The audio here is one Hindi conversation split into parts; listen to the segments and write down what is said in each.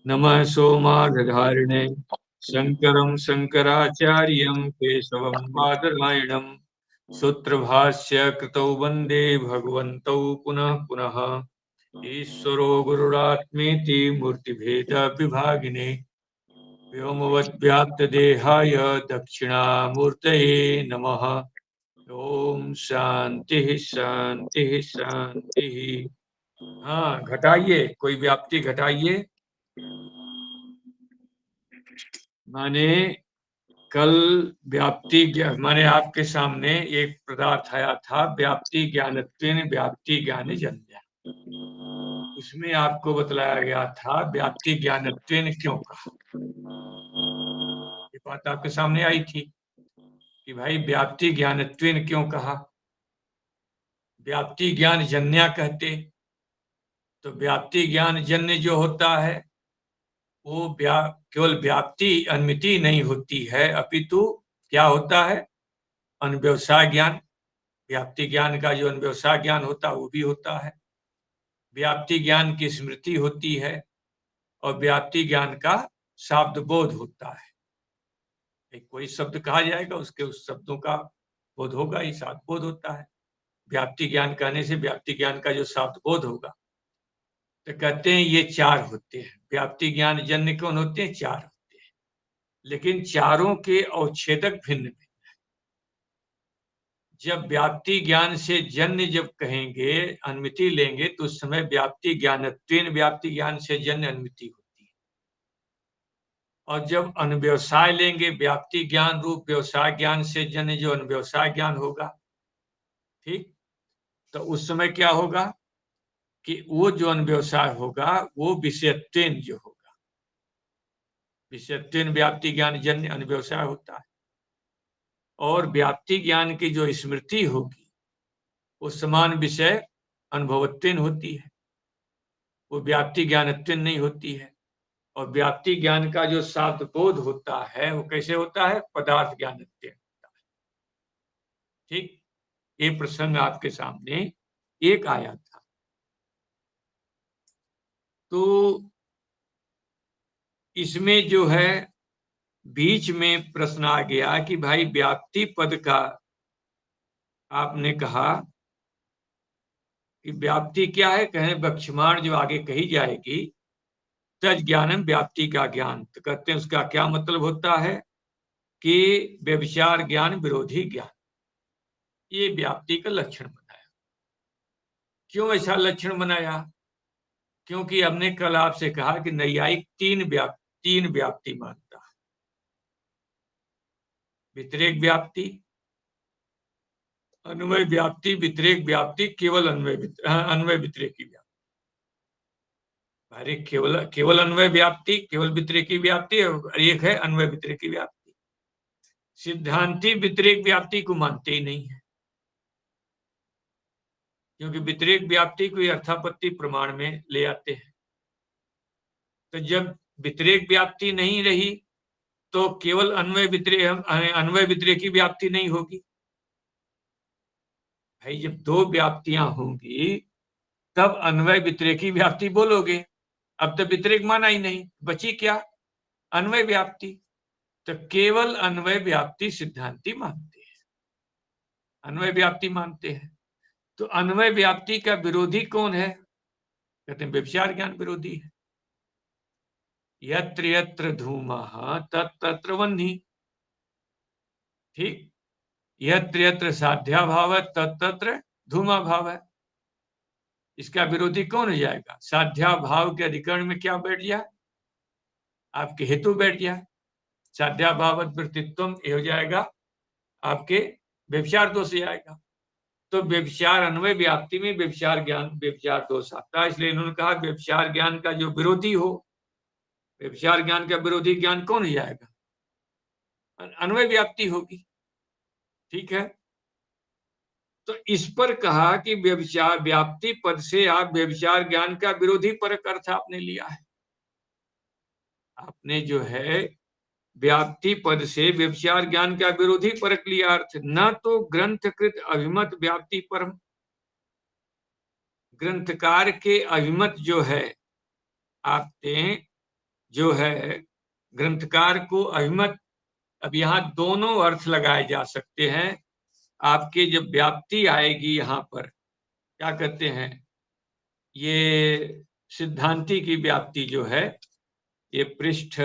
नमः सोमार्धधारिणे शंकरं शंकराचार्यं केशवं बादरायणं सूत्रभाष्य कृतौ वन्दे भगवन्तौ पुनः पुनः। ईश्वरो गुरुरात्मेति मूर्तिभेद विभागिने व्योमवद्व्याप्तदेहाय दक्षिणामूर्तये नमः। ओम शांति शांति शांति। हाँ, घटाइए, कोई व्याप्ति घटाइए। माने कल व्याप्ति माने आपके सामने एक पदार्थ आया था, व्याप्ति ज्ञानत्वेन व्याप्ति ज्ञान जन्य। उसमें आपको बतलाया गया था व्याप्ति ज्ञानत्वेन क्यों कहा। ये बात आपके सामने आई थी कि भाई व्याप्ति ज्ञानत्वेन क्यों कहा। व्याप्ति ज्ञान जन्या कहते तो व्याप्ति ज्ञान जन्य जो होता है वो केवल व्याप्ति अनुमिति नहीं होती है, अपितु क्या होता है, अनव्यवसाय ज्ञान। व्याप्ति ज्ञान का जो अनव्यवसाय ज्ञान होता है वो भी होता है। व्याप्ति ज्ञान की स्मृति होती है और व्याप्ति ज्ञान का शब्द बोध होता है। एक कोई शब्द कहा जाएगा, उसके उस शब्दों का बोध होगा, ही शब्द बोध होता है। व्याप्ति ज्ञान कहने से व्याप्ति ज्ञान का जो शब्द बोध होगा, तो कहते हैं ये चार होते हैं। व्याप्ति ज्ञान जन्य कौन होते हैं? चार होते हैं, लेकिन चारों के अवच्छेदक भिन्न भिन्न। जब व्याप्ति ज्ञान से जन्य जब कहेंगे, अनुमिति लेंगे, तो उस समय व्याप्ति ज्ञानत्वेन व्याप्ति ज्ञान से जन्य अनुमिति होती है। और जब अनुव्यवसाय लेंगे, व्याप्ति ज्ञान रूप व्यवसाय ज्ञान से जन्य जो अनुव्यवसाय ज्ञान होगा, ठीक, तो उस समय क्या होगा कि वो जो अनुव्यवसाय होगा वो विषयत्वेन जो होगा, विषयत्वेन व्याप्ति ज्ञान जन्य अनुव्यवसाय होता है। और व्याप्ति ज्ञान की जो स्मृति होगी वो समान विषय अनुभवत्वेन होती है, वो व्याप्ति ज्ञानत्वेन नहीं होती है। और व्याप्ति ज्ञान का जो शाब्द बोध होता है वो कैसे होता है? पदार्थ ज्ञानत्वेन होता है। ठीक, ये प्रसंग आपके सामने एक आया था। तो इसमें जो है बीच में प्रश्न आ गया कि भाई व्याप्ति पद का आपने कहा कि व्याप्ति क्या है, कहें बक्षमाण जो आगे कही जाएगी, तज ज्ञानम व्याप्ति का ज्ञान, तो कहते हैं उसका क्या मतलब होता है कि व्यभिचार ज्ञान विरोधी ज्ञान, ये व्याप्ति का लक्षण बनाया। क्यों ऐसा लक्षण बनाया? क्योंकि हमने कल आपसे कहा कि नैयायिक तीन व्याप्ति मानता है। व्यतिरेक व्याप्ति, अन्वय व्याप्ति, व्यतिरेक व्याप्ति, केवल अन्वय व्यतिरेकी व्याप्ति। अरे केवल केवल अन्वय व्याप्ति, केवल व्यतिरेकी व्याप्ति, और एक है अन्वय व्यतिरेकी व्याप्ति। सिद्धांती व्यतिरेक व्याप्ति को मानते ही नहीं है, क्योंकि व्यतिरेक व्याप्ति को अर्थापत्ति प्रमाण में ले आते हैं। तो जब व्यतिरेक व्याप्ति नहीं रही तो केवल अन्वय व्यतिरेकी व्याप्ति नहीं होगी। भाई जब दो व्याप्तियां होंगी तब अन्वय व्यतिरेकी व्याप्ति बोलोगे। अब तो व्यतिरेक माना ही नहीं, बची क्या? अन्वय व्याप्ति। तो केवल अन्वय व्याप्ति सिद्धांती मानते हैं, अन्वय व्याप्ति मानते हैं। तो अन्वय व्याप्ति का विरोधी कौन है? कहते हैं व्यभिचार ज्ञान विरोधी है। यत्र यत्र धूमः तत्र वह्नि, ठीक, यत्र यत्र साध्या भाव है तत्र धूमा भाव है। इसका विरोधी कौन हो जाएगा? साध्या भाव के अधिकरण में क्या बैठ जाए? आपके हेतु बैठ जाए। साध्या भाव वृत्तित्व हो जाएगा, आपके व्यभिचार दोष आएगा। तो व्यभिचार अन्वय व्याप्ति में व्यभिचार ज्ञान व्यभिचार दोष आता है, इसलिए इन्होंने कहा व्यभिचार ज्ञान का जो विरोधी हो, व्यभिचार ज्ञान का विरोधी ज्ञान कौन हो जाएगा? अन्वय व्याप्ति होगी। ठीक है, तो इस पर कहा कि व्यभिचार व्याप्ति पद से आप व्यभिचार ज्ञान का विरोधी परक अर्थ आपने लिया है। आपने जो है व्याप्ति पद से व्यभिचार ज्ञान का विरोधी परक लिया अर्थ, न तो ग्रंथकृत अभिमत व्याप्ति परम, ग्रंथकार के अभिमत जो है आपने जो है ग्रंथकार को अभिमत, अब यहाँ दोनों अर्थ लगाए जा सकते हैं। आपके जब व्याप्ति आएगी यहाँ पर, क्या कहते हैं, ये सिद्धांति की व्याप्ति जो है, ये पृष्ठ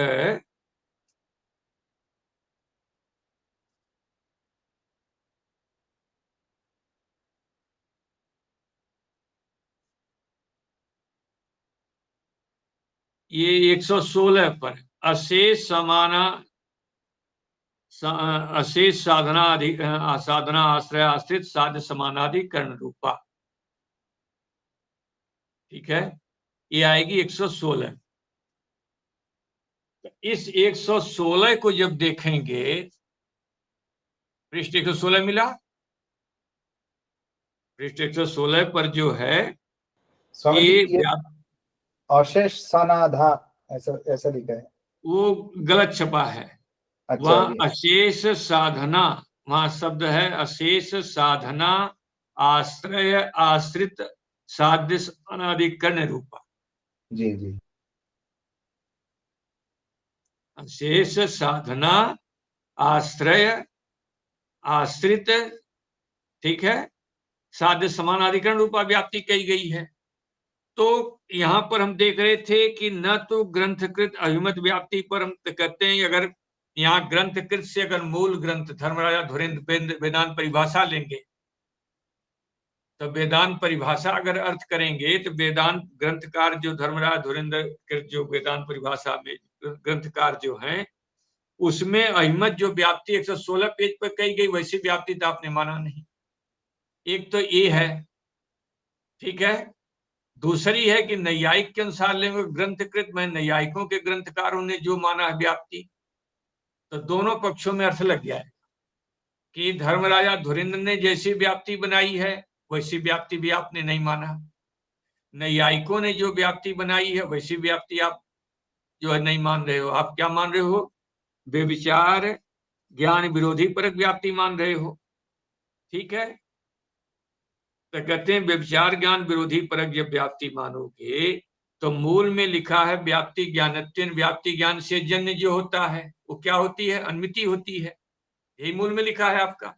ये 116 पर, अशेष समाना अशेष साधना आश्रय आश्रित साध्य समानाधिकरण रूपा, ठीक है, ये आएगी 116। इस 116 को जब देखेंगे, पृष्ठ 116 मिला, पृष्ठ 116 पर जो है स्वामी जी, ये अशेष सनाधा ऐसा ऐसा लिखा है, वो गलत छपा है। अच्छा, वहां अशेष साधना, वहां शब्द है अशेष साधना आश्रय आश्रित साध्य अनाधिकरण रूपा। जी जी, अशेष साधना आश्रय आश्रित, ठीक है, साध्य समानाधिकरण रूपा व्याप्ति कही गई है। तो यहां पर हम देख रहे थे कि न तो ग्रंथकृत अभिमत व्याप्ति पर हम कहते हैं, अगर यहाँ ग्रंथकृत से अगर मूल ग्रंथ धर्मराजा धुरेंद्र वेदांत परिभाषा लेंगे, तो वेदांत परिभाषा अगर अर्थ करेंगे तो वेदांत ग्रंथकार जो धर्मराज धुरेंद्र कृत जो वेदांत परिभाषा में ग्रंथकार जो हैं, उसमें अहिमत जो व्याप्ति 116 पेज पर कही गई, वैसी व्याप्ति तो आपने माना नहीं। एक तो ये है, ठीक है। दूसरी है कि नैयायिक के अनुसार लेंगे ग्रंथकृत में, नैयायिकों के ग्रंथकारों ने जो माना है व्याप्ति, तो दोनों पक्षों में अर्थ लग गया है कि धर्मराजा धुरेंद्र ने जैसी व्याप्ति बनाई है वैसी व्याप्ति भी आपने नहीं माना। नैयायिकों ने जो व्याप्ति बनाई है वैसी व्याप्ति आप जो है नहीं मान रहे हो। आप क्या मान रहे हो? व्यभिचार ज्ञान विरोधी परक व्याप्ति मान रहे हो, ठीक है। तो कहते हैं व्यभिचार ज्ञान विरोधी परक जब व्याप्ति मानोगे तो मूल में लिखा है व्याप्ति ज्ञानत्वेन, व्याप्ति ज्ञान से जन्य जो होता है वो क्या होती है? अनुमिति होती है, यही मूल में लिखा है आपका।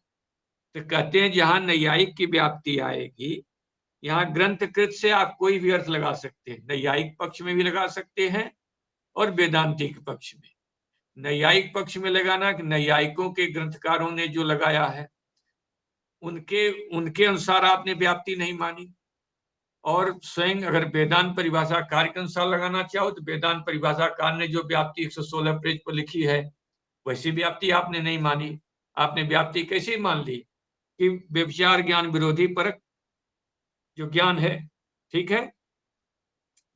तो कहते हैं जहां नैयायिक की व्याप्ति आएगी, यहाँ ग्रंथकृत से आप कोई भी अर्थ लगा सकते हैं, नैयायिक पक्ष में भी लगा सकते हैं और वेदांती के पक्ष में। नैयायिक पक्ष में लगाना कि नैयायिकों के ग्रंथकारों ने जो लगाया है उनके उनके अनुसार आपने व्याप्ति नहीं मानी, और स्वयं अगर वेदांत परिभाषा कार के अनुसार लगाना चाहो तो वेदांत परिभाषा कार ने जो व्याप्ति 116 पेज पर लिखी है वैसी व्याप्ति आपने नहीं मानी। आपने व्याप्ति कैसे मान ली कि व्यभिचार ज्ञान विरोधी परक जो ज्ञान है, ठीक है,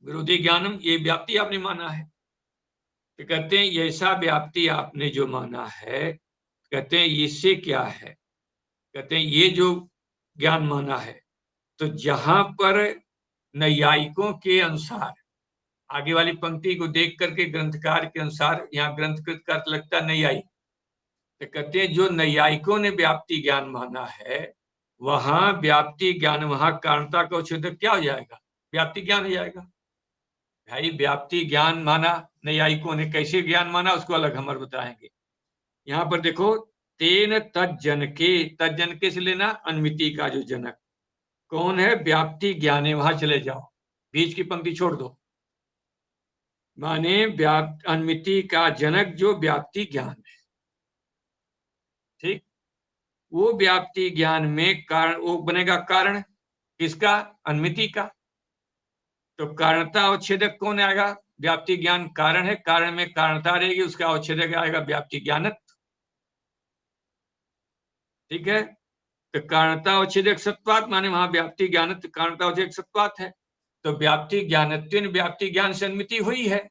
विरोधी ज्ञानम, ये व्याप्ति आपने माना है। तो कहते हैं ऐसा व्याप्ति आपने जो माना है, कहते हैं इससे क्या है, कहते हैं ये जो ज्ञान माना है, तो जहां पर नैयायिकों के अनुसार, आगे वाली पंक्ति को देख करके ग्रंथकार के अनुसार, यहाँ ग्रंथकृत का अर्थ लगता है नैयायिक, तो कहते हैं जो नैयायिकों ने व्याप्ति ज्ञान माना है वहां व्याप्ति ज्ञान, वहां कारणता का उच्छेदक क्या हो जाएगा? व्याप्ति ज्ञान हो जाएगा। भाई व्याप्ति ज्ञान माना नैयायिकों ने, कैसे ज्ञान माना उसको अलग हम बताएंगे। यहाँ पर देखो, तेन तज्जनके, तज्जनके से लेना अनुमिति का जो जनक कौन है? व्याप्ति ज्ञान है, वहां चले जाओ, बीच की पंक्ति छोड़ दो, माने अनुमिति का जनक जो व्याप्ति ज्ञान है, ठीक। वो व्याप्ति ज्ञान में कारण, वो बनेगा कारण किसका? अनुमिति का। तो कारणता अवच्छेदक कौन आएगा? व्याप्ति ज्ञान कारण है, कारण में कारणता रहेगी, उसका अवच्छेदक आएगा व्याप्ति ज्ञानत, ठीक है। तो कारणता अवच्छेदक सत्वात, माने वहां व्याप्ति ज्ञानत कारणता अवच्छेदक सत्वात है, तो व्याप्ति ज्ञानत्वेन व्याप्ति ज्ञान से अनुमिति हुई है,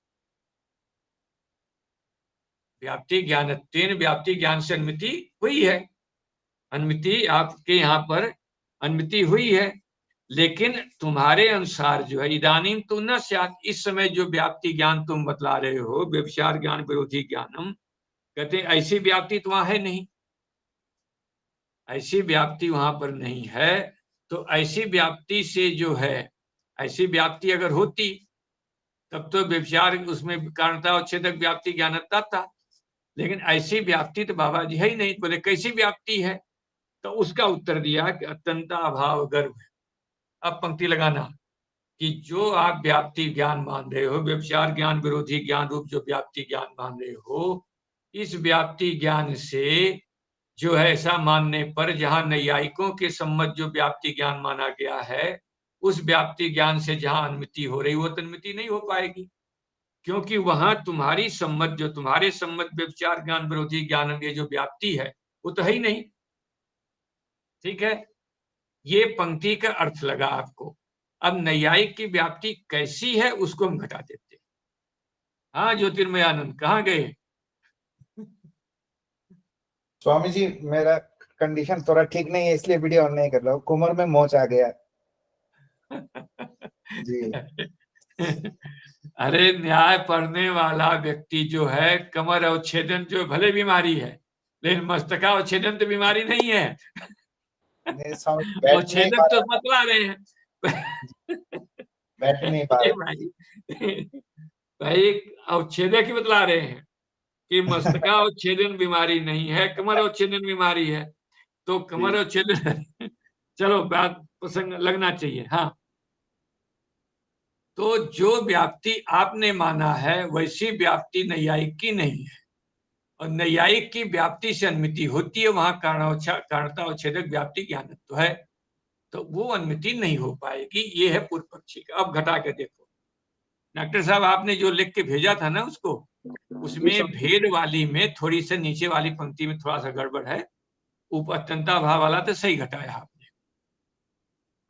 व्याप्ति ज्ञानत्वेन व्याप्ति ज्ञान से अनुमिति हुई है, अनुमिति आपके यहाँ पर अनुमिति हुई है। लेकिन तुम्हारे अनुसार जो है इदानीम तो न स्यात्, इस समय जो व्याप्ति ज्ञान तुम बतला रहे हो व्यभिचार ज्ञान विरोधी ज्ञानम, कहते हैं ऐसी व्याप्ति तो वहां है नहीं, ऐसी व्याप्ति वहां पर नहीं है। तो ऐसी व्याप्ति से जो है, ऐसी व्याप्ति अगर होती तब तो व्यभिचार उसमें कारणता और छेदक व्याप्ति ज्ञानता था, लेकिन ऐसी व्याप्ति तो बाबा जी है ही नहीं। बोले कैसी व्याप्ति है? तो उसका उत्तर दिया कि अत्यंता भाव गर्भ। अब पंक्ति लगाना कि जो आप व्याप्ति ज्ञान मान रहे हो, व्यभिचार ज्ञान विरोधी ज्ञान रूप जो व्याप्ति ज्ञान मान रहे हो, इस व्याप्ति ज्ञान से जो है ऐसा मानने पर जहां नैयायिकों के सम्मत जो व्याप्ति ज्ञान माना गया है, उस व्याप्ति ज्ञान से जहां अनुमिति हो रही, वो तो अनुमिति नहीं हो पाएगी, क्योंकि वहां तुम्हारी सम्मत जो तुम्हारे सम्मत व्यभिचार ज्ञान विरोधी ज्ञान ये जो व्याप्ति है वो तो है ही नहीं। ठीक है, ये पंक्ति का अर्थ लगा आपको। अब नैयायिक की व्याप्ति कैसी है उसको हम घटा देते हैं। हाँ ज्योतिर्मय आनंद कहाँ गए? स्वामी जी मेरा कंडीशन थोड़ा ठीक नहीं है, इसलिए वीडियो ऑन नहीं कर रहा हूँ। कुमर में मोच आ गया जी। अरे न्याय पढ़ने वाला व्यक्ति जो है, कमर अवच्छेदन जो भले बीमारी है, लेकिन मस्तकावच्छेदन तो बीमारी नहीं है। बैठ नहीं अवच्छेदक पा तो रहा, बतला रहे हैं। बैठ नहीं पा रहा। भाई भाई अवच्छेदक ही बतला रहे हैं कि मस्तकावच्छेदन बीमारी नहीं है, कमर अवच्छेदन बीमारी है। तो कमर अवच्छेदन चलो बात प्रसंग लगना चाहिए। हाँ, तो जो व्याप्ति आपने माना है वैसी व्याप्ति नैयायिक की नहीं है, और नैयायिक की व्याप्ति से अनुमिति होती है, वहां कारणता अवच्छेदक व्याप्ति ज्ञानत्व है, तो वो अनुमिति नहीं हो पाएगी। ये है पूर्व पक्षी का। अब घटा के देखो, डॉक्टर साहब आपने जो लिख के भेजा था ना उसको, उसमें भेद वाली में थोड़ी सी नीचे वाली पंक्ति में थोड़ा सा गड़बड़ है। ऊपर अत्यंता भाव वाला तो सही घटाया आपने,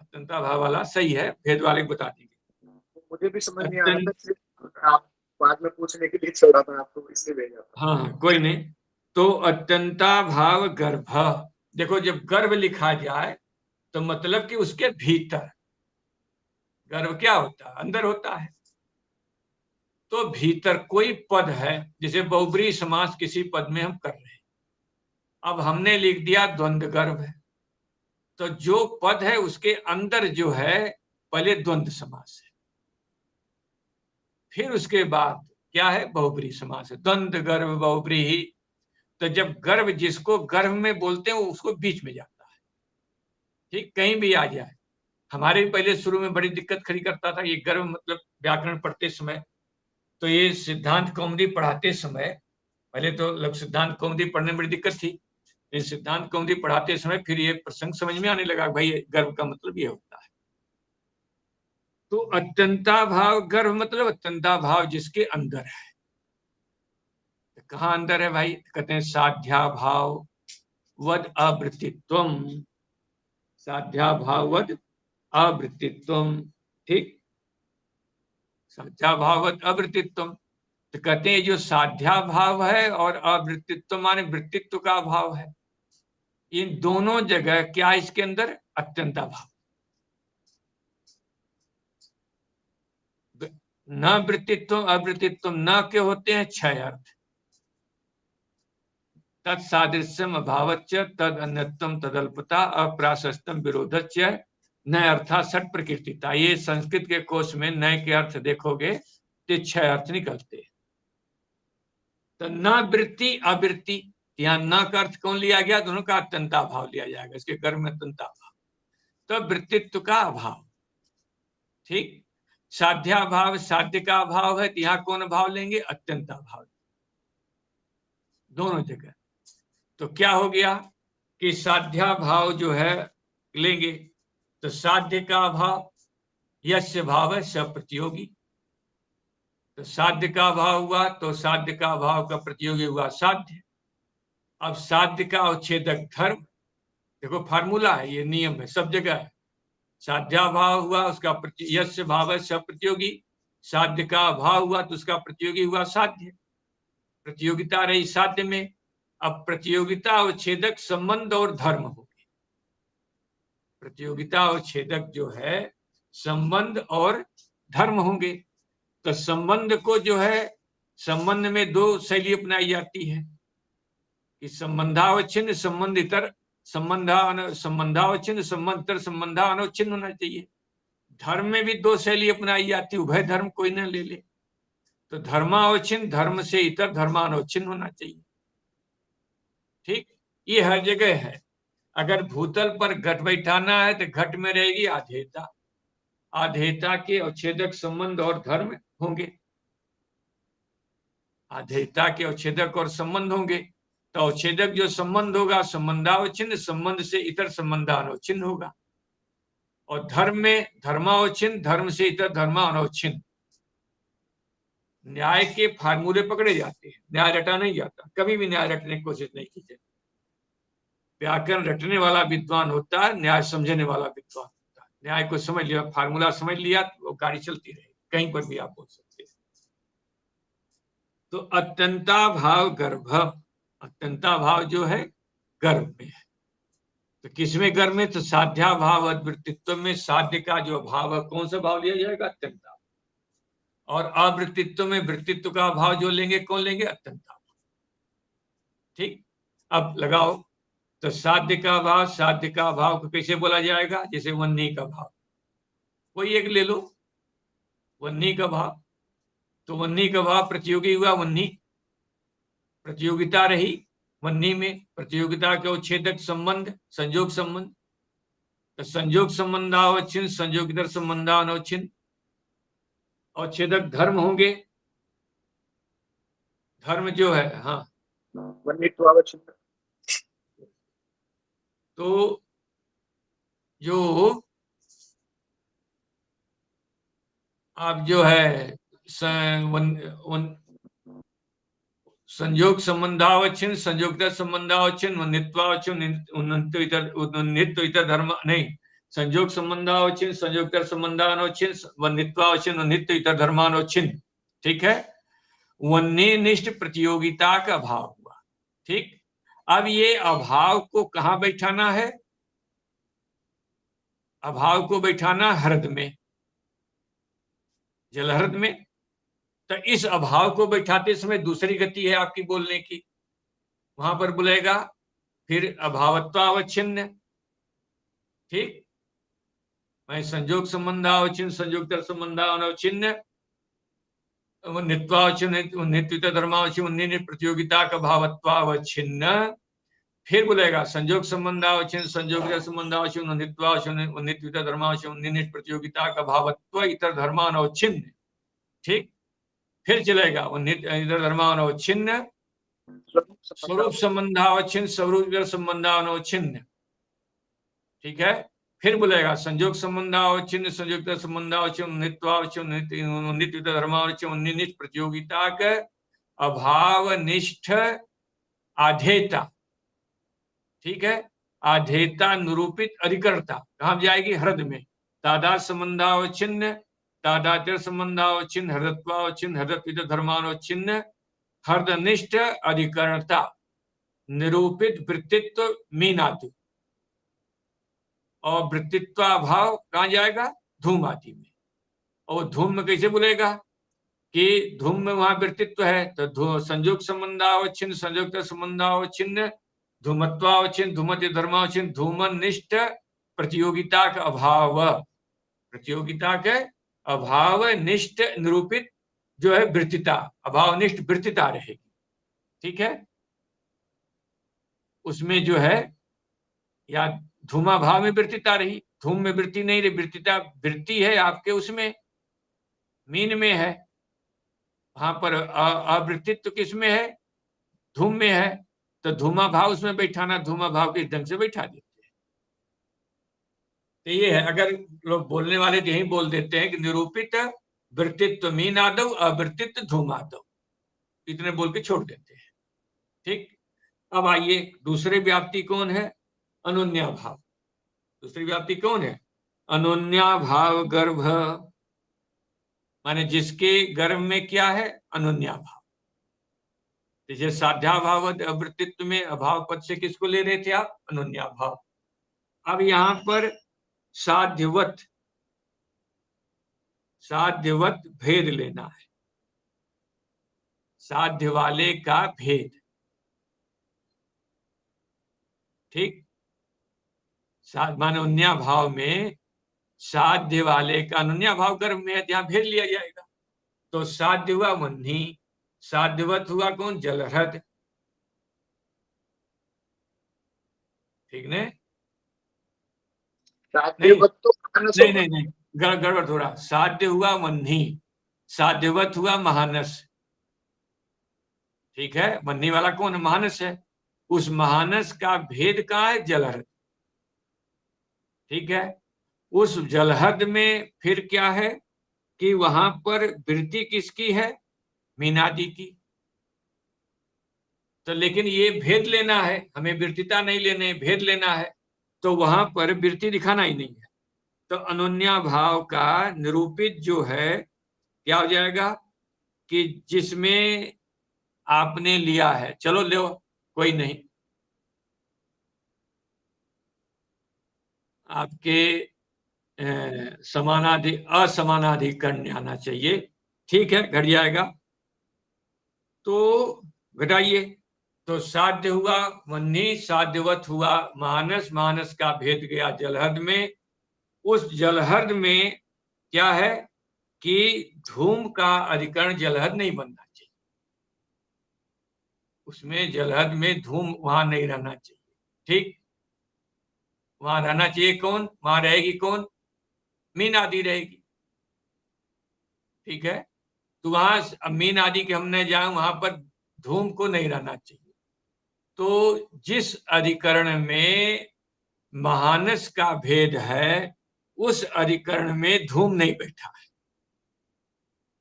अत्यंता भाव वाला सही है, भेद वाले को बता देंगे। मुझे भी समझ नहीं आ रहा था, आप बाद में पूछने के लिए छोड़ा था आपको, इसलिए भेजा था। हाँ कोई नहीं। तो अत्यंता भाव गर्भ, देखो जब गर्भ लिखा जाए तो मतलब कि उसके भीतर, गर्भ क्या होता है? अंदर होता है। तो भीतर कोई पद है, जैसे बहुब्रीहि समास किसी पद में हम कर रहे हैं, अब हमने लिख दिया द्वंद्व गर्भ है, तो जो पद है उसके अंदर जो है पहले द्वंद्व समास है, फिर उसके बाद क्या है? बहुब्रीहि समास है, द्वंद्व गर्भ बहुब्रीहि। तो जब गर्भ, जिसको गर्भ में बोलते हैं, उसको बीच में जाता है। ठीक, कहीं भी आ जाए। हमारे भी पहले शुरू में बड़ी दिक्कत खड़ी करता था ये गर्भ, मतलब व्याकरण पढ़ते समय, तो ये सिद्धांत कौमुदी पढ़ाते समय, पहले तो लघु सिद्धांत कौमुदी पढ़ने में बड़ी दिक्कत थी, लेकिन सिद्धांत कौमुदी पढ़ाते समय फिर ये प्रसंग समझ में आने लगा, भाई गर्भ का मतलब ये होता है। तो अत्यंता भाव गर्भ मतलब अत्यंता भाव जिसके अंदर है। तो कहाँ अंदर है भाई? कहते हैं साध्या भाव वद अवृत्तित्वम, साध्या भाव वद अवृत्तित्वम। ठीक, साध्या भाव वद अवृत्तित्वम। तो कहते हैं जो साध्या भाव है और अवृत्तित्व माने वृत्तित्व का भाव है, इन दोनों जगह क्या इसके अंदर? अत्यंता भाव। न वृत्तित्व अवृत्तित्व न के होते हैं छह अर्थ, तत्सादृश्यम अभावच्च तद अन्यत्वम तदल्पता अप्राशस्तम विरोधच्च न अर्थात षट प्रकृतिता। ये संस्कृत के कोश में नए के अर्थ देखोगे तो छह अर्थ निकलते हैं। तो न वृत्ति अवृत्ति, यहाँ न का अर्थ कौन लिया गया? दोनों का अत्यंता भाव लिया जाएगा, इसके गर्भ में अत्यंता भाव, तो वृत्तित्व का अभाव। ठीक, साध्या भाव साध्य का अभाव है, तो यहाँ कौन भाव लेंगे? अत्यंता भाव, दोनों जगह। तो क्या हो गया कि साध्या भाव जो है लेंगे, तो साध्य का अभाव यस्य भाव है स प्रतियोगी, तो साध्य का भाव हुआ तो साध्य का भाव का प्रतियोगी हुआ साध्य। अब साध्य का अवच्छेदक धर्म, देखो फार्मूला है, ये नियम है, सब जगह है। साध्या भाव हुआ उसका यस्य भाव है स प्रतियोगी, साध्य का भाव हुआ तो उसका प्रतियोगी हुआ साध्य, प्रतियोगिता रही साध्य में। अब प्रतियोगिता अवच्छेदक संबंध और धर्म हो गए, प्रतियोगिता अवच्छेदक जो है संबंध और धर्म होंगे। तो संबंध को जो है, संबंध में दो शैली अपनाई जाती है कि संबंधावच्छिन्न संबंधितर, संबंधावच्छिन्न संबंधितर संबंधावच्छिन्न होना चाहिए। धर्म में भी दो शैली अपनाई जाती है, उभय धर्म कोई ना ले ले, तो धर्मावच्छिन्न धर्म से इतर धर्मानवच्छिन्न होना चाहिए। ठीक, ये हर जगह है। अगर भूतल पर घट बैठाना है तो घट में रहेगी आधेयता, आधेयता के अवच्छेदक संबंध और धर्म होंगे, आधेयता के अवच्छेदक और संबंध होंगे। तो अवच्छेदक जो संबंध होगा संबंधावच्छिन्न, संबंध से इतर संबंधानवच्छिन्न होगा। और धर्म में धर्मावच्छिन्न, धर्म से इतर धर्मानवच्छिन्न। न्याय के फार्मूले पकड़े जाते हैं, न्याय रटा नहीं जाता, कभी भी न्याय रटने की कोशिश नहीं की जाती। व्याकरण रटने वाला विद्वान होता है, न्याय समझने वाला विद्वान होता है। न्याय को समझ लिया, फार्मूला समझ लिया, तो वो गाड़ी चलती रहेगी, कहीं पर भी आप बोल सकते हैं। तो अत्यंता भाव गर्भ, अत्यंता भाव जो है गर्भ में है। तो किसमें गर्भ में? तो साध्या भाव अवृत्तित्व में साध्य का जो भाव है, कौन सा भाव लिया जाएगा? अत्यंता। और अवृत्तित्व में वृत्तित्व का भाव जो लेंगे, कौन लेंगे? अत्यंता। ठीक, अब लगाओ। तो साध्य का भाव, साध्य का भाव को कैसे बोला जाएगा? जैसे वन्नी का भाव, कोई एक ले लो, वन्नी का भाव। तो वन्नी का भाव प्रतियोगी हुआ, वन्नी प्रतियोगिता रही, वन्नी में प्रतियोगिता के उच्छेदक संबंध, संयोग संबंध। तो संयोग संबंधावच्छिन्न, संयोगितर संबंधानवच्छिन्न। अवच्छेदक धर्म होंगे, धर्म जो है, हाँ, वन्नित्वावच्छिन्न। तो जो आप जो है संयोग संबंधावच्छिन्न, संयोगितर संबंधावच्छिन्न, नित्वावच्छिन्न, इतर धर्म नहीं, संयोग संबंधावच्छिन्न, संयोगितर संबंधानवच्छिन्न, वन्नित्वावच्छिन्न, नित्य इतर धर्मानवच्छिन्न। ठीक है, वन्यनिष्ठ प्रतियोगिता का अभाव हुआ। ठीक, अब ये अभाव को कहां बैठाना है? अभाव को बैठाना हृदय में, जलहृद में। तो इस अभाव को बैठाते समय दूसरी गति है आपकी बोलने की, वहां पर बोलेगा फिर अभावत्वावच्छिन्न। ठीक, मैं संयोग संबंधावच्छिन्न, संयोगितर संबंधानवच्छिन्न, नित्वावच्छिन्न, नित्य धर्मावच्छिन्न, प्रतियोगिता का भावत्वावच्छिन्न। फिर बोलेगा संयोग संबंधावच्छिन्न, संयोगितर संबंधावच्छिन्न, नित्वावच्छिन्न, नित्य धर्मावच्छिन्न, प्रतियोगिता का भावत्व इतर धर्मानवच्छिन्न। ठीक, फिर चलेगा इतर धर्मानवच्छिन्न, स्वरूप संबंधावच्छिन्न, स्वरूप संबंधानवच्छिन्न। ठीक है, फिर बोलेगा संयोग संबंधावच्छिन्न, संयोगितर संबंधावच्छिन्न, नित्वावच्छिन्न, नित्य धर्मावच्छिन्न, नित्य प्रतियोगिता के अभावनिष्ठ आधेयता। ठीक है, आधेयता निरूपित अधिकरणता कहां जाएगी? हृदय में। तादाद संबंधावच्छिन्न, तादात्य संबंधावच्छिन्न, हृदत्वावच्छिन्न, हृदत्व धर्मानवच्छिन्न, हृदयनिष्ठ अधिकरणता निरूपित वृत्तित्व मीनातु। और वृत्तित्वाभाव कहां जाएगा? धूम आदि में। और धूम में कैसे बोलेगा कि धूम में वहां वृत्तित्व है, तो संयोग संबंधावच्छिन्न, संयोगितर संबंधावच्छिन्न, धूमत्वावच्छिन्न, धूमत्य धर्मावच्छिन्न, धूमनिष्ठ प्रतियोगिता का अभाव, प्रतियोगिता के अभाव निष्ठ निरूपित जो है वृत्तिता, अभावनिष्ठ वृत्तिता रहेगी। ठीक है, उसमें जो है या धूमा भाव में वृत्तिता रही, धूम में वृत्ति नहीं रही, वृत्तिता वृत्ति है आपके उसमें मीन में है, वहां पर अवृत्तित्व किसमें है? धूम में है। तो धूमा भाव उसमें बैठाना, धूमा भाव के ढंग से बैठा देते हैं। तो ये है, अगर लोग बोलने वाले यही बोल देते हैं कि निरूपित वृत्तित्व मीन आदव, अवृत्तित्व धूम आदव, इतने बोल के छोड़ देते हैं। ठीक, अब आइए दूसरे व्याप्ति कौन है? अनुन्या भाव। दूसरी व्याप्ति कौन है? अनुन्या भाव गर्भ, माने जिसके गर्भ में क्या है? अनुन्या भाव। जैसे साध्या भाव अवृत्तित्व में अभाव पद से किसको ले रहे थे आप? अनुन्या भाव। अब यहां पर साध्यवत, साध्यवत भेद लेना है, साध्य वाले का भेद। ठीक, माने अनुन्या भाव में साध्य वाले का, अनुन्या भाव गर्भ में है, यहां भेद लिया जाएगा। तो साध्य हुआ वन्ही, साध्यवत हुआ कौन? जलहृद। ठीक ने? नहीं साध्यवत तो मानस नहीं होगा। नहीं नहीं, गड़बड़ थोड़ा। साध्य हुआ वन्ही, साध्यवत हुआ महानस। ठीक है, वन्ही वाला कौन है? महानस है। उस महानस का भेद कहाँ है? जलहृद। ठीक है, उस जलहद में फिर क्या है कि वहां पर वृत्ति किसकी है? मीनादि की। तो लेकिन ये भेद लेना है हमें, वृत्तिता नहीं लेने, भेद लेना है, तो वहां पर वृत्ति दिखाना ही नहीं है। तो अनोन्या भाव का निरूपित जो है क्या हो जाएगा कि जिसमें आपने लिया है, चलो लो, कोई नहीं, आपके असमानाधिकरण आना चाहिए। ठीक है, घट जाएगा। तो घटाइए। तो साध्य हुआ वन्ही, साध्यवत हुआ मानस, मानस का भेद गया जलहद में। उस जलहद में क्या है कि धूम का अधिकरण जलहद नहीं बनना चाहिए, उसमें जलहद में धूम वहां नहीं रहना चाहिए। ठीक, वहां रहना चाहिए कौन? वहां रहेगी कौन? मीन आदि रहेगी। ठीक है, तो वहां मीन आदि के हमने जाए, वहां पर धूम को नहीं रहना चाहिए। तो जिस अधिकरण में महानस का भेद है, उस अधिकरण में धूम नहीं बैठा है।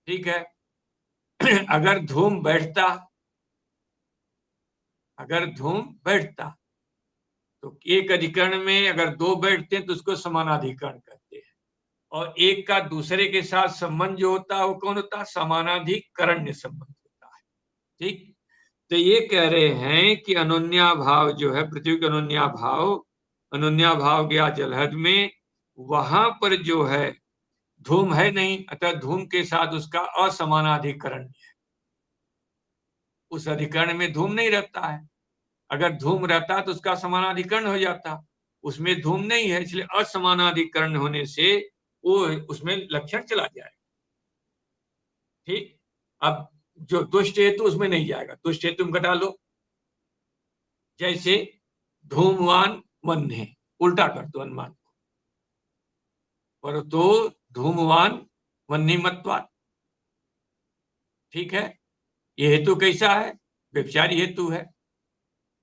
ठीक है, अगर धूम बैठता, अगर धूम बैठता तो एक अधिकरण में अगर दो बैठते हैं तो उसको समानाधिकरण कहते हैं, और एक का दूसरे के साथ संबंध जो होता है वो कौन होता है? समानाधिकरण्य संबंध होता है। ठीक, तो ये कह रहे हैं कि अनोन्या भाव जो है, पृथ्वी का अनोन्या भाव गया जलहद में, वहां पर जो है धूम है नहीं, अतः धूम के साथ उसका असमानाधिकरण है। उस अधिकरण में धूम नहीं रहता है। अगर धूम रहता तो उसका समानाधिकरण हो जाता, उसमें धूम नहीं है, इसलिए असमानाधिकरण होने से वो उसमें लक्षण चला जाएगा। ठीक, अब जो तुष्ट हेतु उसमें नहीं जाएगा, तुष्ट हेतु में घटा लो। जैसे धूमवान वन्य, उल्टा कर दो अनुमान को, पर तो धूमवान वन्यमत्वात्। ठीक है, ये हेतु कैसा है? व्यभिचारी हेतु है,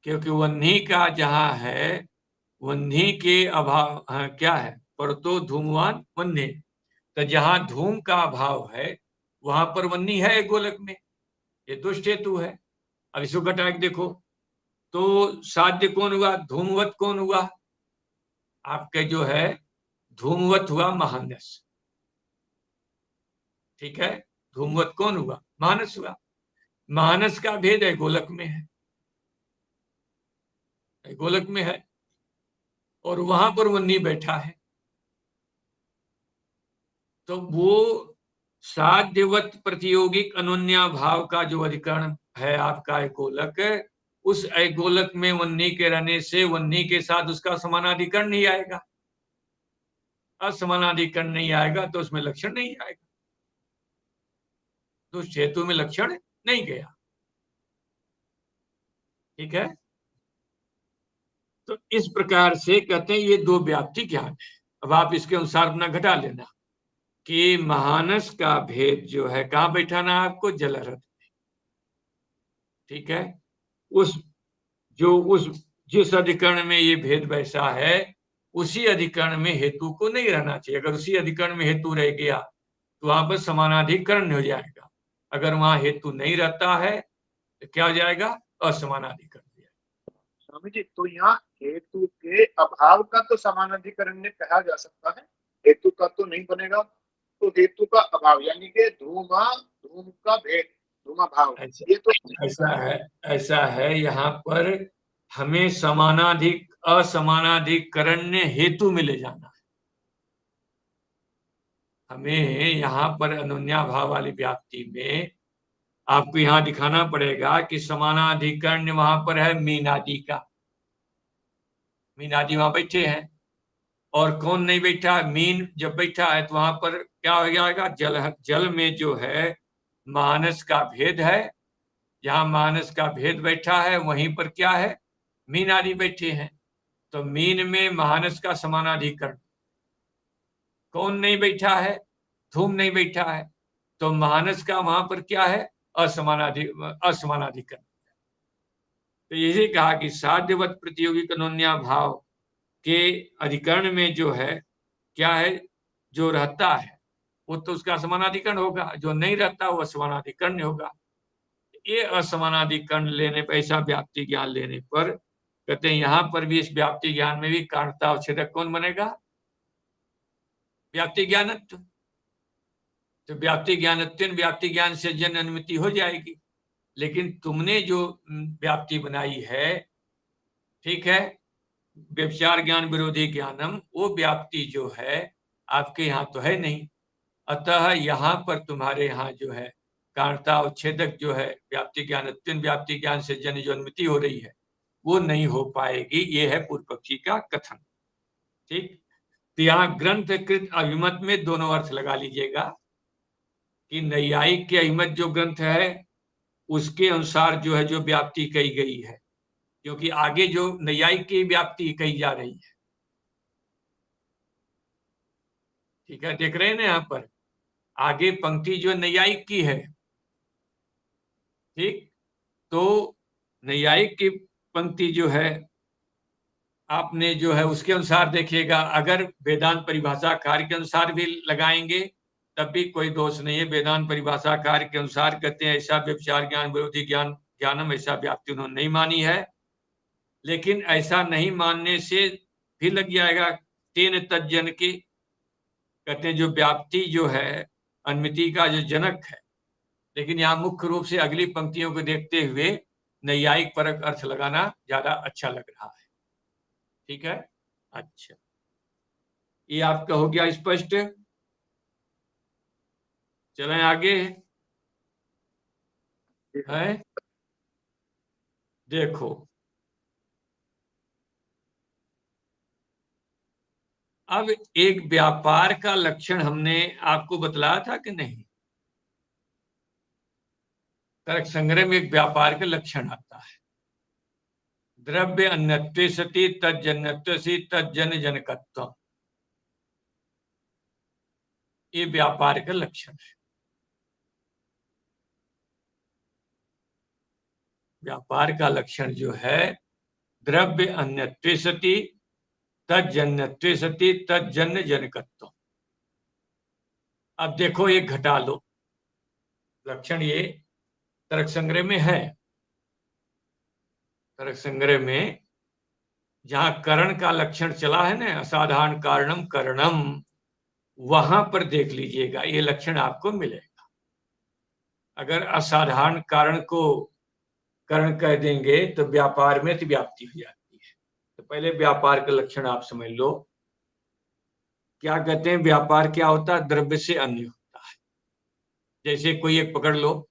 क्योंकि वन्नी का जहां है, वन्नी के अभाव क्या है? पर तो धूमवान वन्य। तो जहां धूम का अभाव है वहां पर वन्नी है गोलक में, ये दुष्ट हेतु है। अब इसको घटा के देखो तो साध्य कौन हुआ? धूमवत कौन हुआ? आपके जो है धूमवत हुआ महानस। ठीक है, धूमवत कौन हुआ? मानस हुआ। मानस का भेद है गोलक में है, गोलक में है, और वहां पर वन्नी बैठा है। तो वो साध्यवत प्रतियोगिक अनोन्या भाव का जो अधिकरण है आपका गोलक, उस गोलक में वन्नी के रहने से वन्नी के साथ उसका समानाधिकरण नहीं आएगा। असमानाधिकरण नहीं आएगा तो उसमें लक्षण नहीं आएगा, तो उस हेतु में लक्षण नहीं गया। ठीक है, तो इस प्रकार से कहते हैं ये दो व्याप्ति ज्ञान है। अब आप इसके अनुसार अपना घटा लेना कि महानस का भेद जो है कहाँ बैठाना है आपको? जलहृद में। ठीक है, उस जिस अधिकरण में ये भेद वैसा है, उसी अधिकरण में हेतु को नहीं रहना चाहिए। अगर उसी अधिकरण में हेतु रह गया तो वहां पर समानाधिकरण हो जाएगा। अगर वहां हेतु नहीं रहता है तो क्या हो जाएगा? असमानाधिकरण हो जाएगा। स्वामी जी, तो यहाँ हेतु के अभाव का तो समानाधिकरण ने कहा जा सकता है, हेतु का तो नहीं बनेगा। तो हेतु का अभाव यानी कि धूम का भेद, धूमा भाव, ये तो ऐसा है यहाँ पर हमें असमानाधिकरण्य हेतु में ले जाना है। हमें यहाँ पर अनोन्या भाव वाली व्याप्ति में आपको यहाँ दिखाना पड़ेगा कि समानाधिकरण वहां पर है मीनादि का, मीनादि वहां बैठे हैं, और कौन नहीं बैठा? मीन जब बैठा है तो वहां पर क्या हो जाएगा? जल में जो है मानस का भेद है, जहां मानस का भेद बैठा है वहीं पर क्या है, मीन आदि बैठे हैं। तो मीन में मानस का समानाधिकरण कौन नहीं बैठा है, धूम नहीं बैठा है, तो मानस का वहां पर क्या है, असमानाधिकरण। तो यही कहा कि साध्यवत प्रतियोगी कनोन्या भाव के अधिकरण में जो है क्या है, जो रहता है वो तो उसका असमानाधिकरण होगा, जो नहीं रहता वो असमानाधिकरण होगा। ये असमानाधिकरण लेने पर, ऐसा व्याप्ति ज्ञान लेने पर कहते हैं यहां पर भी इस व्याप्ति ज्ञान में भी कारणता और छेदक कौन बनेगा, व्याप्ति ज्ञानत्व। तो व्याप्ति ज्ञानत्व व्याप्ति ज्ञान से जन अनुमति हो जाएगी। लेकिन तुमने जो व्याप्ति बनाई है, ठीक है, व्यभिचार ज्ञान विरोधी ज्ञानम, वो व्याप्ति जो है आपके यहाँ तो है नहीं। अतः यहाँ पर तुम्हारे यहाँ जो है कारणता और छेदक जो है व्याप्ति ज्ञान अत्यंत व्याप्ति ज्ञान से जन जो अनुमति हो रही है वो नहीं हो पाएगी। ये है पूर्व पक्षी का कथन। ठीक, तो यहाँ ग्रंथकृत अभिमत में दोनों अर्थ लगा लीजिएगा कि नैयायिक के अभिमत जो ग्रंथ है उसके अनुसार जो है जो व्याप्ति कही गई है, क्योंकि आगे जो नैयायिक की व्याप्ति कही जा रही है। ठीक है, देख रहे हैं ना यहाँ पर आगे पंक्ति जो नैयायिक की है। ठीक, तो नैयायिक की पंक्ति जो है आपने जो है उसके अनुसार देखिएगा, अगर वेदांत परिभाषा कार्य के अनुसार भी लगाएंगे तब भी कोई दोष नहीं है। वेदांत परिभाषा कार्य के अनुसार कहते हैं ऐसा व्यभिचार ज्ञान विरोधी ज्ञानम, ऐसा व्याप्ति उन्होंने नहीं मानी है। लेकिन ऐसा नहीं मानने से भी लग जाएगा तेन तज्जन के, कहते हैं जो व्याप्ति जो है अनुमिति का जो जनक है। लेकिन यहाँ मुख्य रूप से अगली पंक्तियों को देखते हुए नैयायिक परक अर्थ लगाना ज्यादा अच्छा लग रहा है। ठीक है, अच्छा, ये आपका हो गया स्पष्ट। चलें आगे है, देखो अब एक व्यापार का लक्षण हमने आपको बतलाया था कि नहीं, तर्क संग्रह में एक व्यापार का लक्षण आता है, द्रव्य अन्यत्वे सति तज्जन्यत्व सी तज्जन जनकत्व, ये व्यापार का लक्षण है। व्यापार का लक्षण जो है द्रव्य अन्यत्वे सति तज्जन्यत्वे सति तज्जन्य जनकत्व। अब देखो ये घटा लो, लक्षण ये तर्क संग्रह में है। तर्क संग्रह में जहां करण का लक्षण चला है ना, असाधारण कारणम करणम, वहां पर देख लीजिएगा ये लक्षण आपको मिलेगा। अगर असाधारण कारण को करण कह देंगे तो व्यापार में तो व्याप्ति हो जाती है। तो पहले व्यापार का लक्षण आप समझ लो। क्या कहते हैं, व्यापार क्या होता है, द्रव्य से अन्य होता है। जैसे कोई एक पकड़ लो,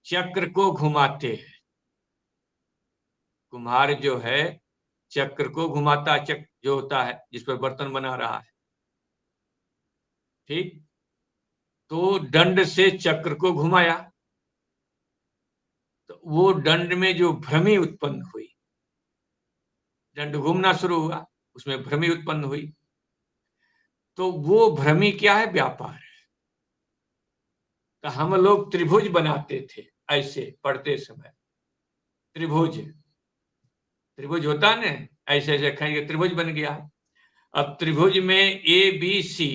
चक्र को घुमाते हैं, कुम्हार जो है चक्र को घुमाता, चक्र जो होता है जिस पर बर्तन बना रहा है, ठीक, तो दंड से चक्र को घुमाया तो वो दंड में जो भ्रमी उत्पन्न हुई, दंड घूमना शुरू हुआ, उसमें भ्रमी उत्पन्न हुई, तो वो भ्रमी क्या है, व्यापार है। तो हम लोग त्रिभुज बनाते थे ऐसे पढ़ते समय, त्रिभुज, त्रिभुज होता है ना, ऐसे ऐसे खाएंगे त्रिभुज बन गया। अब त्रिभुज में ए बी सी,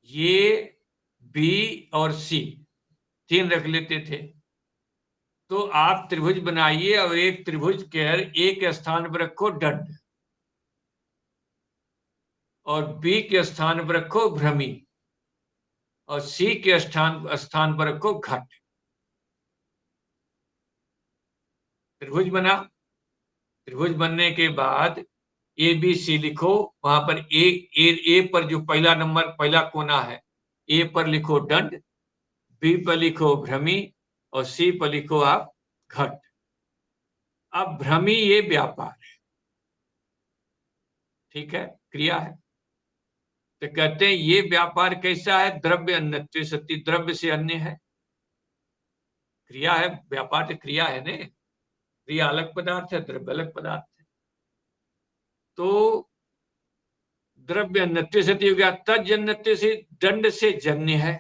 ये बी और सी तीन रख लेते थे। तो आप त्रिभुज बनाइए और एक त्रिभुज के एक स्थान पर रखो दंड और बी के स्थान पर रखो भ्रमी और सी के स्थान पर रखो घट। त्रिभुज बना, त्रिभुज बनने के बाद ए बी सी लिखो, वहां पर ए पर जो पहला नंबर पहला कोना है ए पर लिखो दंड, बी पर लिखो भ्रमी और सी पर लिखो आप घट। अब भ्रमी ये व्यापार है, ठीक है, क्रिया है। तो कहते हैं ये व्यापार कैसा है? द्रव्य अन्यत्वे सति, द्रव्य से अन्य है। क्रिया है, व्यापार तो क्रिया है ने, क्रिया अलग पदार्थ है, द्रव्य अलग पदार्थ है। तो द्रव्य अन्यत्वे सति हो गया। तज्जन्यत्वे से, दंड से जन्य है।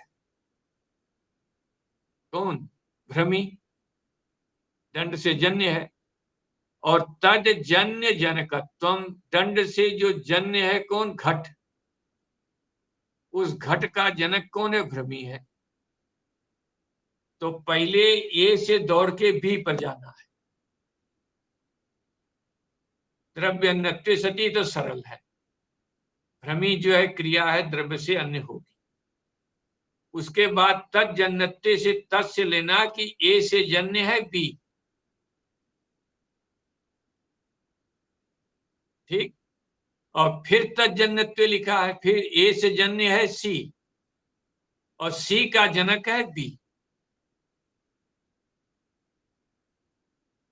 कौन? भ्रमी, दंड से जन्य है। और तद जन्य जनकत्वम, दंड से जो जन्य है कौन? घट। उस घट का जनक कौन है? भ्रमी है। तो पहले ए से दौड़ के बी पर जाना है। द्रव्य अन्यत्वे सति तो सरल है, भ्रमी जो है क्रिया है, द्रव्य से अन्य होगी। उसके बाद तज्जन्यत्वे से तत् से लेना कि ए से जन्य है बी। ठीक। और फिर तज्जन्यत्वे लिखा है, फिर ए से जन्य है सी और सी का जनक है बी।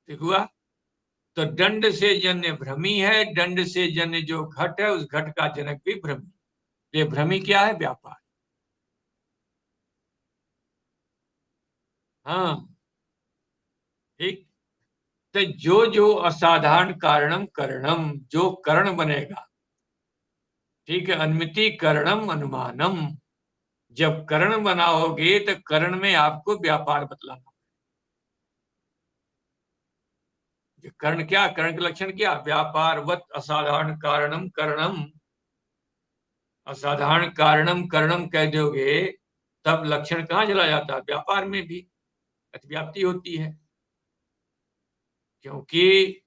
ठीक हुआ। तो दंड से जन्य भ्रमी है, दंड से जन्य जो घट है उस घट का जनक भी भ्रमी। ये भ्रमी क्या है? व्यापार। हाँ, ठीक। तो जो जो असाधारण कारणम करणम, जो करण बनेगा, ठीक है, अनुमिति करणम अनुमानम, जब करण बनाओगे तो करण में आपको व्यापार बतलाना। कर्ण क्या? कर्ण का लक्षण क्या? व्यापारवत असाधारण कारणम करणम। असाधारण कारणम करणम कह दोगे तब लक्षण कहाँ चला जाता है? व्यापार में भी अतिव्याप्ति होती है, क्योंकि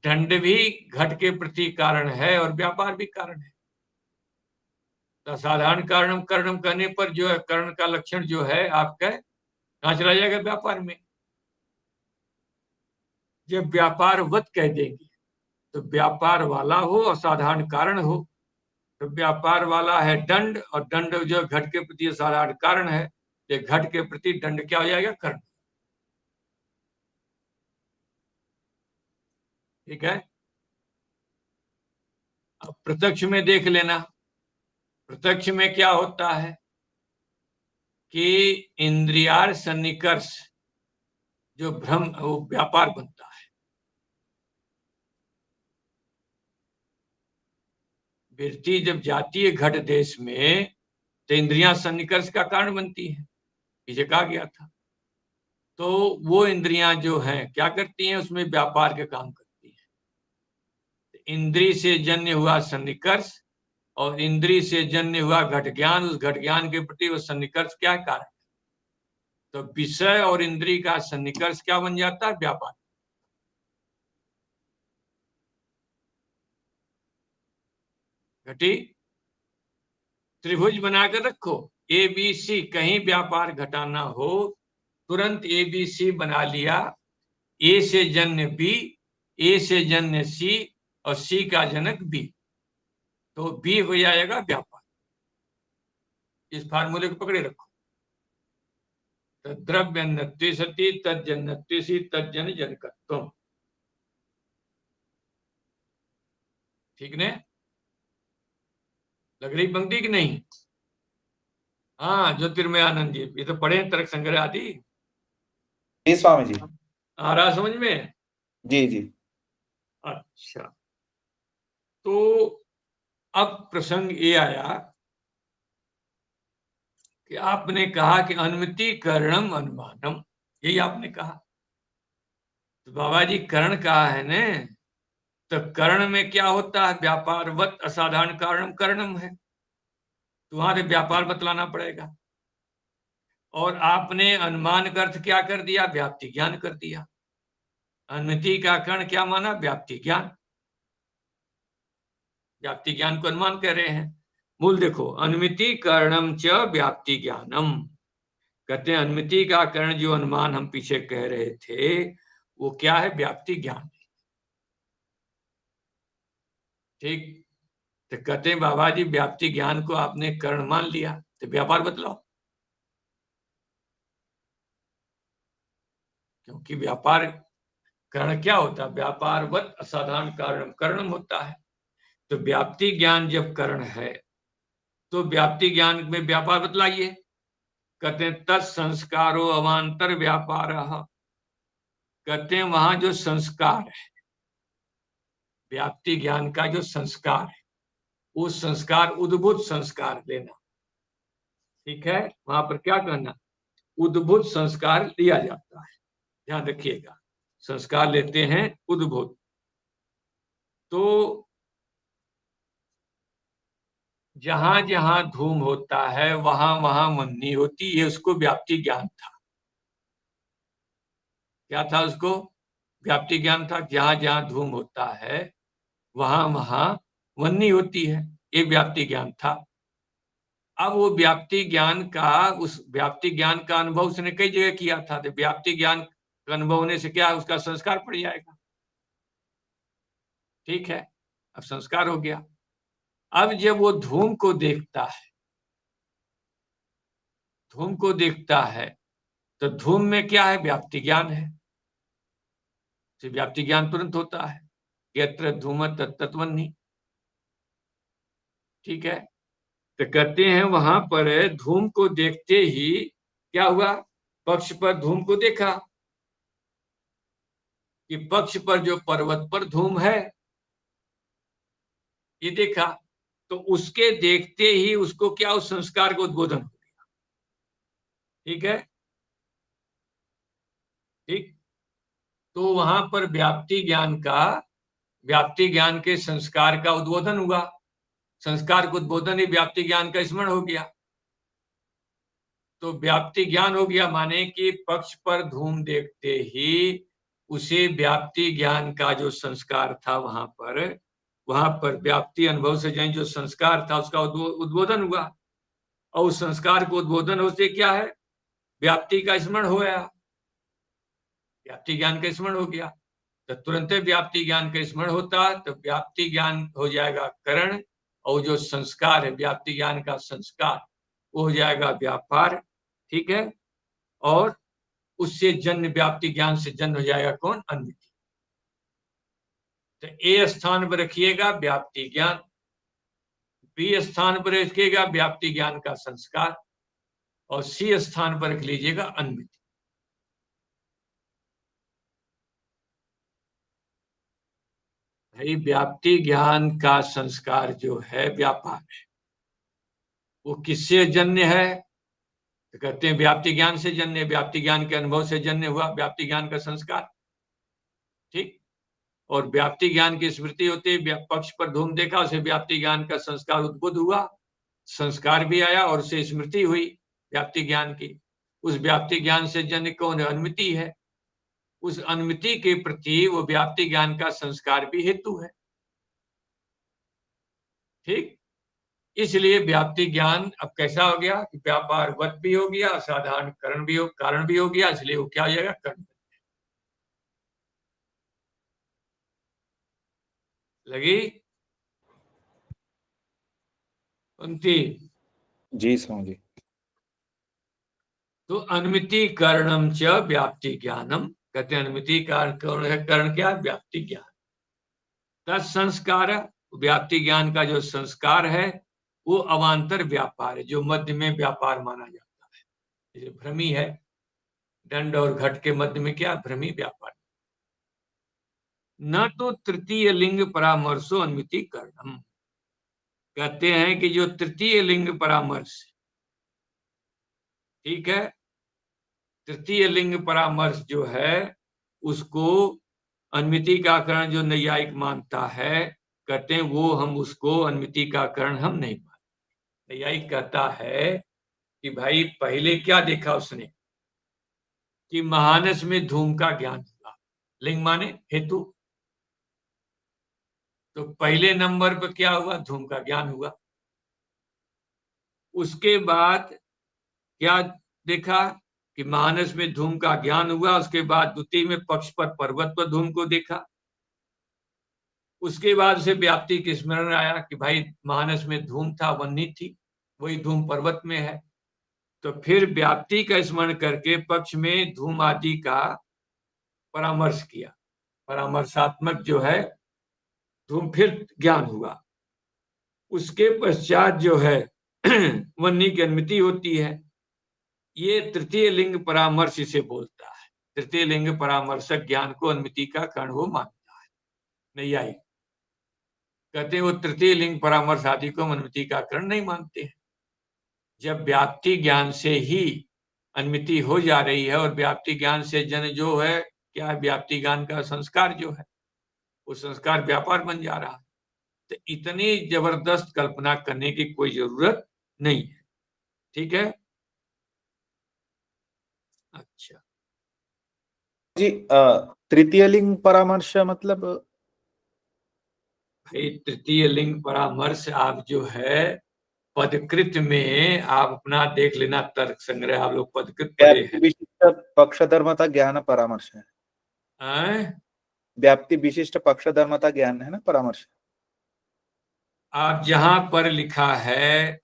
दंड भी घट के प्रति कारण है और व्यापार भी कारण है। तो असाधारण कारणम करणम कहने पर जो है कर्ण का लक्षण जो है आपका कहाँ चला जाएगा? व्यापार में। जब व्यापारवत कह देंगे तो व्यापार वाला हो, असाधारण कारण हो। तो व्यापार वाला है दंड, और दंड जो घट के प्रति असाधारण कारण है, ये घट के प्रति दंड क्या हो जाएगा? कर्ण। ठीक है। अब प्रत्यक्ष में देख लेना। प्रत्यक्ष में क्या होता है कि इंद्रियार सन्निकर्ष जो भ्रम, वो व्यापार बनता है। वृत्ति जब जाती है घट देश में तो इंद्रियां सन्निकर्ष का कारण बनती है, पीछे कहा गया था। तो वो इंद्रियां जो हैं क्या करती हैं? उसमें व्यापार के काम करती हैं। इंद्रिय से जन्य हुआ सन्निकर्ष और इंद्रिय से जन्य हुआ घट ज्ञान, उस घट ज्ञान के प्रति वो सन्निकर्ष क्या है? कारण। तो विषय और इंद्रिय का सन्निकर्ष क्या बन जाता है? व्यापार। घटी त्रिभुज बनाकर रखो, ए बी सी, कहीं व्यापार घटाना हो तुरंत ए बी सी बना लिया। ए से जन्य बी, ए से जन्य सी और सी का जनक बी, तो बी हो जाएगा व्यापार। इस फार्मूले को पकड़े रखो। तो द्रव्य सती तज्जन्यत्वे सी तज्जन जनकत्व। ठीक ने? लग रही पंक्ति कि नहीं? हाँ, ज्योतिर्मय आनंद जी, ये तो पढ़े तर्क संग्रह आदि। जी स्वामी जी। आ रहा समझ में? जी जी। अच्छा, तो अब प्रसंग ये आया कि आपने कहा कि अनुमिति करणम अनुमानम, यही आपने कहा। तो बाबा जी करण कहा है ने, तो करण में क्या होता है? व्यापारवत असाधारण कारणम करणम है, तुम्हारे व्यापार बतलाना पड़ेगा। और आपने अनुमान का अर्थ क्या कर दिया? व्याप्ति ज्ञान कर दिया। अनुमिति का कर्ण क्या माना? व्याप्ति ज्ञान। व्याप्ति ज्ञान को अनुमान कह रहे हैं। मूल देखो, अनुमिति कर्णम च व्याप्ति ज्ञानम। कहते हैं अनुमिति का कर्ण जो अनुमान हम पीछे कह रहे थे वो क्या है? व्याप्ति ज्ञान। ठीक। तो कहते हैं बाबा जी व्याप्ति ज्ञान को आपने कर्ण मान लिया, तो व्यापार बतलाओ। क्योंकि व्यापार कर्ण क्या होता है? व्यापारवत असाधारण कारण करणम होता है। तो व्याप्ति ज्ञान जब कर्ण है तो व्याप्ति ज्ञान में व्यापार बतलाइए। कहते हैं तत्संस्कारो अवान्तर व्यापार। कहते हैं वहां जो संस्कार है, व्याप्ति ज्ञान का जो संस्कार है, वो संस्कार उद्भूत संस्कार लेना। ठीक है, वहां पर क्या कहना, उद्भूत संस्कार लिया जाता है। ध्यान रखिएगा, संस्कार लेते हैं उद्भूत। तो जहां जहां धूम होता है वहां वहां वन्नी होती है, उसको व्याप्ति ज्ञान था। क्या था उसको? व्याप्ति ज्ञान था। जहां जहां धूम होता है वहां वहां वन्नी होती है, ये व्याप्ति ज्ञान था। अब वो व्याप्ति ज्ञान का, उस व्याप्ति ज्ञान का अनुभव उसने कई जगह किया था, तो व्याप्ति ज्ञान का अनुभव होने से क्या, उसका संस्कार पड़ जाएगा। ठीक है, अब संस्कार हो गया। अब जब वो धूम को देखता है, धूम को देखता है, तो धूम में क्या है, व्याप्ति ज्ञान है। तो व्याप्ति ज्ञान तुरंत होता है, यत्र धूम तत्तत्वन्नी। ठीक है, तो कहते हैं वहां पर धूम को देखते ही क्या हुआ, पक्ष पर धूम को देखा कि पक्ष पर जो पर्वत पर धूम है, ये देखा। तो उसके देखते ही उसको क्या, उस संस्कार को उद्बोधन हो गया। ठीक है, ठीक। तो वहां पर व्याप्ति ज्ञान का, व्याप्ति ज्ञान के संस्कार का उद्बोधन हुआ। संस्कार को उद्बोधन ही व्याप्ति ज्ञान का स्मरण हो गया। तो व्याप्ति ज्ञान हो गया, माने कि पक्ष पर धूम देखते ही उसे व्याप्ति ज्ञान का जो संस्कार था वहां पर व्याप्ति अनुभव से जो संस्कार था उसका उद्बोधन हुआ। और उस संस्कार को उद्बोधन होते क्या है, व्याप्ति का स्मरण हो गया, व्याप्ति ज्ञान का स्मरण हो गया। तो तुरंत व्याप्ति ज्ञान का स्मरण होता, तो व्याप्ति ज्ञान हो जाएगा करण, और जो संस्कार है व्याप्ति ज्ञान का संस्कार, वो हो जाएगा व्यापार। ठीक है, और उससे जन्य, व्याप्ति ज्ञान से जन्य हो जाएगा कौन, अन्विति। तो ए स्थान पर रखिएगा व्याप्ति ज्ञान, बी स्थान पर रखिएगा व्याप्ति ज्ञान का संस्कार, और सी स्थान पर रख लीजिएगा अन्विति। भाई व्याप्ति ज्ञान का संस्कार जो है व्यापार है, वो किससे जन्य है, तो कहते हैं व्याप्ति ज्ञान से जन्य, व्याप्ति ज्ञान के अनुभव से जन्य हुआ व्याप्ति ज्ञान का संस्कार। ठीक, और व्याप्ति ज्ञान की स्मृति होती है, पक्ष पर धूम देखा, उसे व्याप्ति ज्ञान का संस्कार उद्बुद्ध हुआ, संस्कार भी आया और उसे स्मृति हुई व्याप्ति ज्ञान की। उस व्याप्ति ज्ञान से जन्य कौन है, अनुमिति है। उस अनुमिति के प्रति वो व्याप्ति ज्ञान का संस्कार भी हेतु है। ठीक, इसलिए व्याप्ति ज्ञान अब कैसा हो गया कि व्यापार वत भी हो गया, साधारण कारण भी हो गया, इसलिए वो क्या हो जाएगा, कर्ण। लगी उनती? जी स्वामी जी। तो अनुमिति करणम च व्याप्ति ज्ञानम, कहते हैं अनुमिति कारण क्या, व्याप्ति ज्ञान। तत्संस्कार, व्याप्ति ज्ञान का जो संस्कार है वो अवान्तर व्यापार है, जो मध्य में व्यापार माना जाता है। जैसे भ्रमी है, दंड और घट के मध्य में क्या, भ्रमी व्यापार। न तो तृतीय लिंग परामर्शो अनुमिति करणम, कहते हैं कि जो तृतीय लिंग परामर्श, ठीक है, तृतीय लिंग परामर्श जो है उसको अनुमिति का कारण जो नैयायिक मानता है, कहते हैं वो हम उसको अनुमिति का कारण हम नहीं मानते। नैयायिक कहता है कि भाई पहले क्या देखा उसने, कि महानस में धूम का ज्ञान हुआ, लिंग माने हेतु, तो पहले नंबर पर क्या हुआ, धूम का ज्ञान हुआ। उसके बाद क्या देखा कि मानस में धूम का ज्ञान हुआ, उसके बाद द्वितीय में पक्ष पर पर्वत पर धूम को देखा। उसके बाद से व्याप्ति के स्मरण आया कि भाई मानस में धूम था, वन्नी थी, वही धूम पर्वत में है। तो फिर व्याप्ति का स्मरण करके पक्ष में धूम आदि का परामर्श किया, परामर्शात्मक जो है धूम, फिर ज्ञान हुआ। उसके पश्चात जो है वन्नी की अनुमति होती है। ये तृतीय लिंग परामर्श इसे बोलता है। तृतीय लिंग परामर्शक ज्ञान को अनुमति का कारण वो मानता है। नहीं आई कहते हैं वो तृतीय लिंग परामर्श आदि को अनुमति का कारण नहीं मानते हैं। जब व्याप्ति ज्ञान से ही अनुमति हो जा रही है और व्याप्ति ज्ञान से जन जो है क्या है, व्याप्ति ज्ञान का संस्कार जो है वो संस्कार व्यापार बन जा रहा है। तो इतनी जबरदस्त कल्पना करने की कोई जरूरत नहीं है। ठीक है। अच्छा जी, तृतीय लिंग परामर्श मतलब भाई तृतीय लिंग परामर्श आप जो है पदकृत में आप अपना देख लेना, तर्क संग्रह आप लोग पदकृत पढ़े हैं। विशिष्ट पक्षधर्मता ज्ञान परामर्श है। व्याप्ति विशिष्ट पक्षधर्मता ज्ञान है ना परामर्श। आप जहां पर लिखा है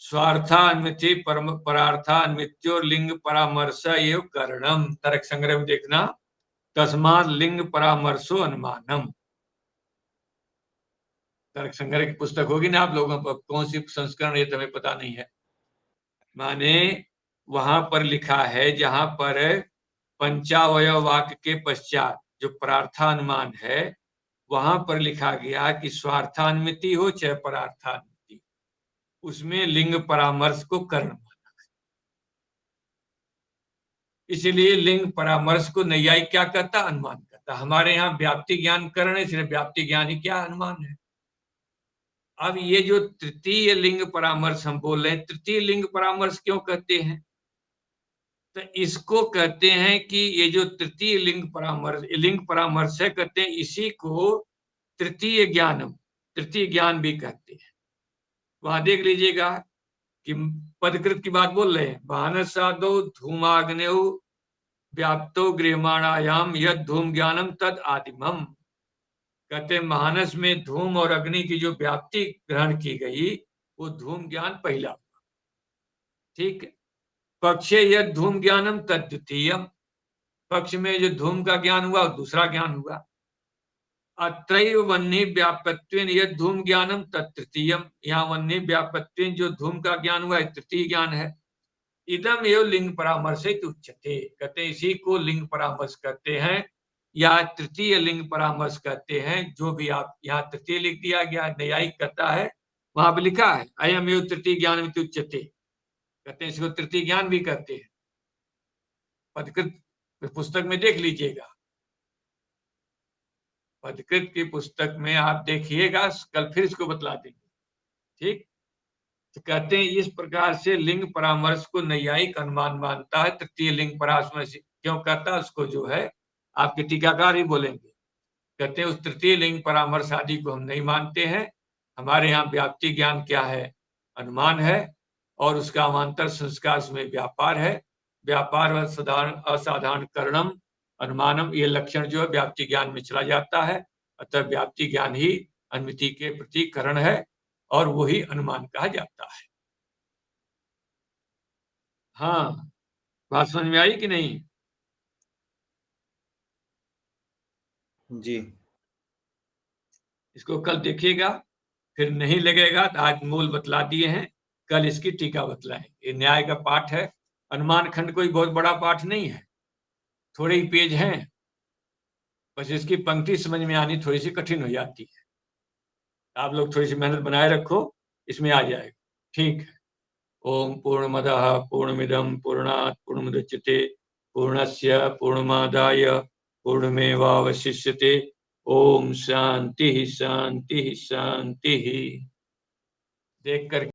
स्वार्थान्विति परार्थान्वित्यो लिंग परामर्श एव करणम, तर्क संग्रह में देखना, तस्मात् लिंग परामर्शो अनुमानम। तर्क संग्रह की पुस्तक होगी ना आप लोगों पर, कौन सी संस्करण ये तुम्हें पता नहीं है। माने वहां पर लिखा है जहां पर पंचावयव वाक्य के पश्चात जो परार्थानुमान है वहां पर लिखा गया कि स्वार्थान्विति हो चाहे परार्थान्विति, उसमें लिंग परामर्श को कर्ण माना। इसलिए लिंग परामर्श को नैयायिक क्या कहता, अनुमान कहता। हमारे यहाँ व्याप्ति ज्ञान कर्ण है, इसलिए व्याप्ति ज्ञान ही क्या अनुमान है। अब ये जो तृतीय लिंग परामर्श हम बोल रहे हैं, तृतीय लिंग परामर्श क्यों कहते हैं, तो इसको कहते हैं कि ये जो तृतीय लिंग परामर्श है, कहते हैं इसी को तृतीय ज्ञानम, तृतीय ज्ञान भी कहते हैं। वहां देख लीजिएगा कि पदकृत की बात बोल रहे हैं, वाहनसादो धूमाग्नेय व्याप्तो गृहमाणायाम यद धूम ज्ञानम तद आदिमम। कहते हैं मानस में धूम और अग्नि की जो व्याप्ति ग्रहण की गई वो धूम ज्ञान पहला हुआ। ठीक है। पक्षे यद धूम ज्ञानम तद द्वितीयम, पक्ष में जो धूम का ज्ञान हुआ वो दूसरा ज्ञान हुआ। अत्रैव वह्नि व्यापत्वेन यद धूम ज्ञानम तद तृतीयम, यहाँ वह्नि व्यापत्वेन जो धूम का ज्ञान हुआ तृतीय ज्ञान है। इदम एवं लिंग परामर्श उच्यते, कहते इसी को लिंग परामर्श कहते हैं या तृतीय लिंग परामर्श कहते हैं। जो भी आप यहाँ तृतीय लिख दिया गया, न्यायिक कहता है, वहां पर लिखा है अयम एवं तृतीय ज्ञान उच्यते, कहते हैं इसको तृतीय ज्ञान भी कहते हैं। पदकृत पुस्तक में देख लीजिएगा, पदकृत की पुस्तक में आप देखिएगा, कल फिर इसको बतला देंगे। ठीक। तो कहते हैं इस प्रकार से लिंग परामर्श को नैयायिक अनुमान मानता है। तृतीय लिंग परामर्श क्यों कहता है उसको जो है आपके टीकाकार ही बोलेंगे। कहते हैं उस तृतीय लिंग परामर्श आदि को हम नहीं मानते हैं। हमारे यहाँ व्याप्ति ज्ञान क्या है, अनुमान है, और उसका अमांतर संस्कार में व्यापार है। व्यापार व असाधारण करणम अनुमानम, ये लक्षण जो है व्याप्ति ज्ञान में चला जाता है। अतः व्याप्ति ज्ञान ही अनुमिति के प्रति करण है और वही अनुमान कहा जाता है। हाँ, बात समझ में आई कि नहीं? जी, इसको कल देखिएगा, फिर नहीं लगेगा तो आज मूल बतला दिए हैं, कल इसकी टीका बतलाएंगे। ये न्याय का पाठ है, अनुमान खंड कोई बहुत बड़ा पाठ नहीं है, थोड़े ही पेज हैं, बस इसकी पंक्ति समझ में आनी थोड़ी सी कठिन हो जाती है। आप लोग थोड़ी सी मेहनत बनाए रखो, इसमें आ जाएगा। ठीक है। ओम पूर्णमदः पूर्णमिदं पूर्णात् पूर्णमुदच्यते पूर्णस्य पूर्णमादाय पूर्णमेवावशिष्यते। ओम शांति शांति शांति। देख कर